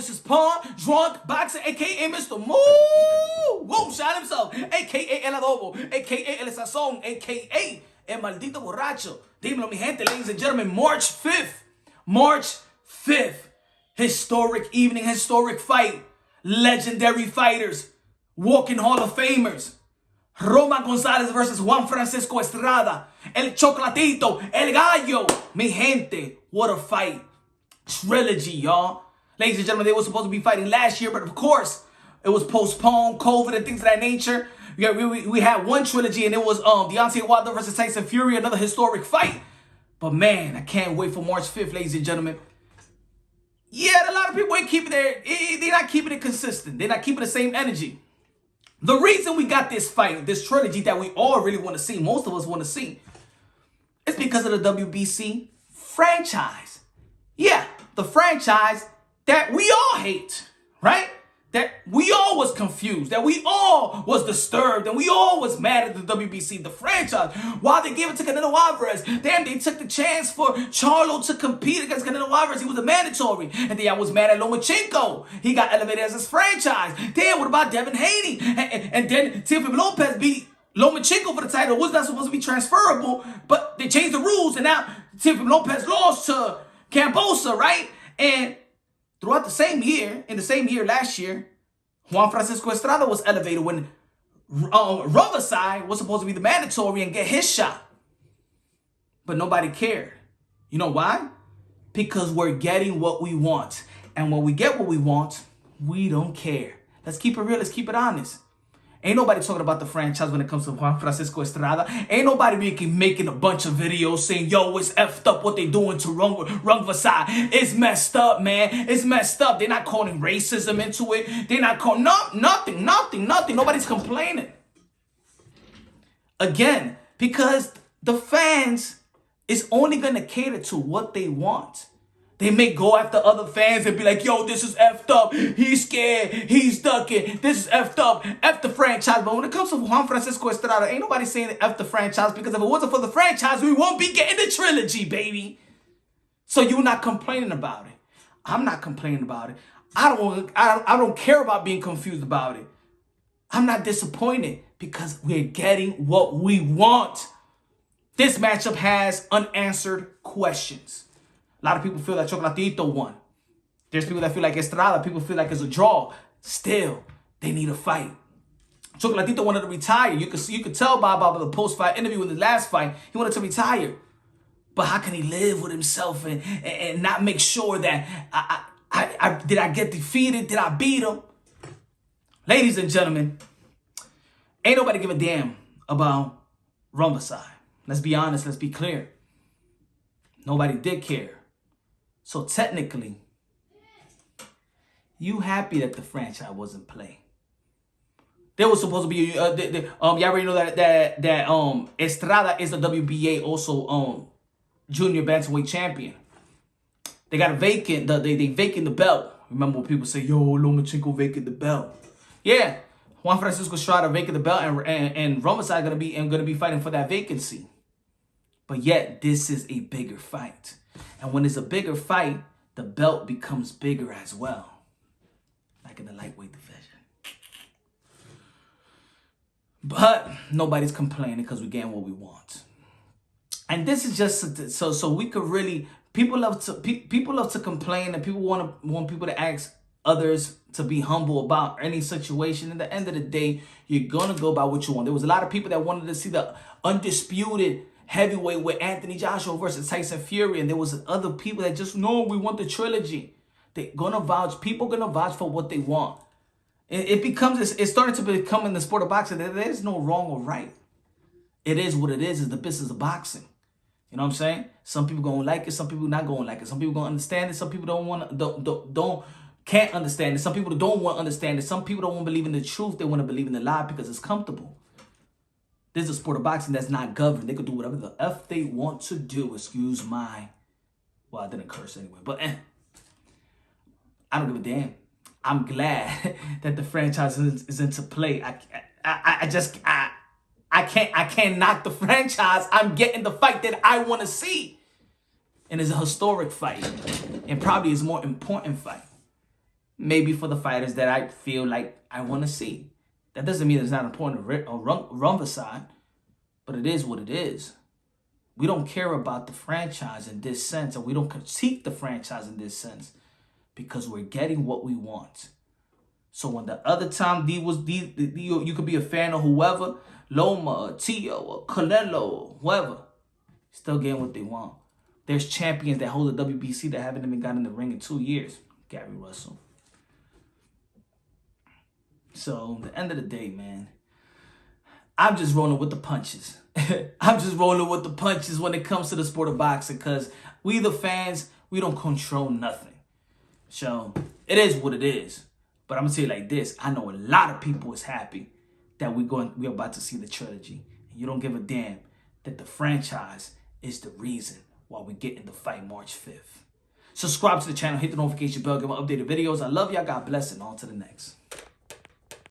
this is Juan, drunk boxer, aka Mr. Moo, whoa, shot himself, aka El Adobo, aka El Sazón, aka El Maldito Borracho. Dímelo, mi gente, ladies and gentlemen, March 5th, historic evening, historic fight, legendary fighters, walking Hall of Famers. Gonzalez versus Juan Estrada. El Chocolatito, El Gallo. Mi gente, what a fight. Trilogy, y'all. Ladies and gentlemen, they were supposed to be fighting last year, but of course, it was postponed, COVID and things of that nature. We had one trilogy, and it was Deontay Wilder versus Tyson Fury, another historic fight. But man, I can't wait for March 5th, ladies and gentlemen. Yeah, a lot of people ain't keeping they're not keeping it consistent. They're not keeping the same energy. The reason we got this fight, this trilogy that we all really want to see, most of us want to see, is because of the WBC franchise. Yeah, the franchise that we all hate, right? That we all was confused, that we all was disturbed, and we all was mad at the WBC, the franchise. Why they gave it to Canelo Alvarez? Damn, they took the chance for Charlo to compete against Canelo Alvarez. He was a mandatory. And then I was mad at Lomachenko. He got elevated as his franchise. Damn, what about Devin Haney? And then Teofimo Lopez beat Lomachenko for the title. It was not supposed to be transferable, but they changed the rules, and now Teofimo Lopez lost to Cambosa, right? And throughout the same year, last year, Juan Estrada was elevated when Rovasai was supposed to be the mandatory and get his shot. But nobody cared. You know why? Because we're getting what we want. And when we get what we want, we don't care. Let's keep it real. Let's keep it honest. Ain't nobody talking about the franchise when it comes to Juan Estrada. Ain't nobody making a bunch of videos saying, yo, it's effed up what they doing to Rungvisai. It's messed up, man. It's messed up. They're not calling racism into it. They're not calling nothing. Nobody's complaining. Again, because the fans is only going to cater to what they want. They may go after other fans and be like, yo, this is effed up. He's scared. He's ducking. This is effed up. F the franchise. But when it comes to Juan Estrada, ain't nobody saying F the franchise, because if it wasn't for the franchise, we won't be getting the trilogy, baby. So you're not complaining about it. I'm not complaining about it. I don't care about being confused about it. I'm not disappointed because we're getting what we want. This matchup has unanswered questions. A lot of people feel that Chocolatito won. There's people that feel like Estrada. People feel like it's a draw. Still, they need a fight. Chocolatito wanted to retire. You could tell by the post-fight interview in the last fight, he wanted to retire. But how can he live with himself and not make sure that did I get defeated? Did I beat him? Ladies and gentlemen, ain't nobody give a damn about Rungvisai. Let's be honest. Let's be clear. Nobody did care. So technically, you happy that the franchise wasn't playing. There was supposed to be y'all already know that Estrada is the WBA also junior bantamweight champion. They got a vacant. They vacant the belt. Remember when people say, yo, Lomachenko vacant the belt? Yeah, Juan Estrada vacant the belt, and Rungvisai gonna be fighting for that vacancy. But yet, this is a bigger fight. And when it's a bigger fight, the belt becomes bigger as well. Like in the lightweight division. But nobody's complaining because we're getting what we want. And this is just so we could really, people love to complain, and people want people to ask others to be humble about any situation. At the end of the day, you're gonna go by what you want. There was a lot of people that wanted to see the undisputed heavyweight with Anthony Joshua versus Tyson Fury, and there was other people that just know we want the trilogy. People gonna vouch for what they want. It's starting to become in the sport of boxing that there is no wrong or right. It is what it is. It's the business of boxing. You know what I'm saying? Some people gonna like it, some people not gonna like it. Some people gonna understand it, some people can't understand it. Some people don't want to understand it. Some people don't want to believe in the truth. They want to believe in the lie because it's comfortable. This is a sport of boxing that's not governed. They could do whatever the F they want to do. Excuse my... Well, I didn't curse anyway. But I don't give a damn. I'm glad that the franchise is into play. I can't knock the franchise. I'm getting the fight that I want to see. And it's a historic fight. And probably is a more important fight. maybe for the fighters that I feel like I want to see. That doesn't mean it's not important to run beside, but it is what it is. We don't care about the franchise in this sense, or we don't critique the franchise in this sense, because we're getting what we want. So when the other time you could be a fan of whoever, Loma, or Tio, or Canelo, or whoever, still getting what they want. There's champions that hold the WBC that haven't even gotten in the ring in 2 years. Gary Russell. So at the end of the day, man, I'm just rolling with the punches. I'm just rolling with the punches when it comes to the sport of boxing, because we the fans, we don't control nothing. So it is what it is. But I'm gonna say it like this: I know a lot of people is happy that we're about to see the trilogy. And you don't give a damn that the franchise is the reason why we get in the fight March 5th. Subscribe to the channel, hit the notification bell, get my updated videos. I love y'all. God bless, and on to the next.